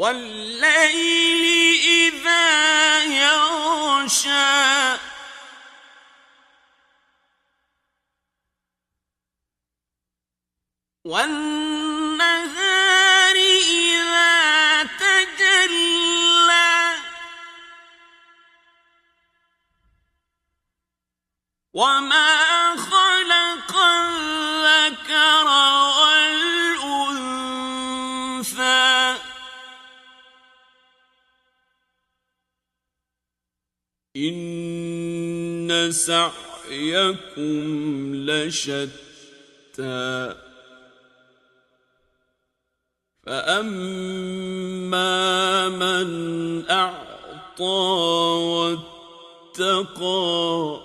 وَاللَّيْلِ إِذَا يَغْشَىٰ وَالنَّهَارِ إِذَا تَجَلَّىٰ وَمَا خَلَقَ الذَّكَرَ وَالْأُنثَىٰ إِنَّ سَعْيَكُمْ لَشَتَّىٰ فَأَمَّا مَنْ أَعْطَىٰ وَاتَّقَىٰ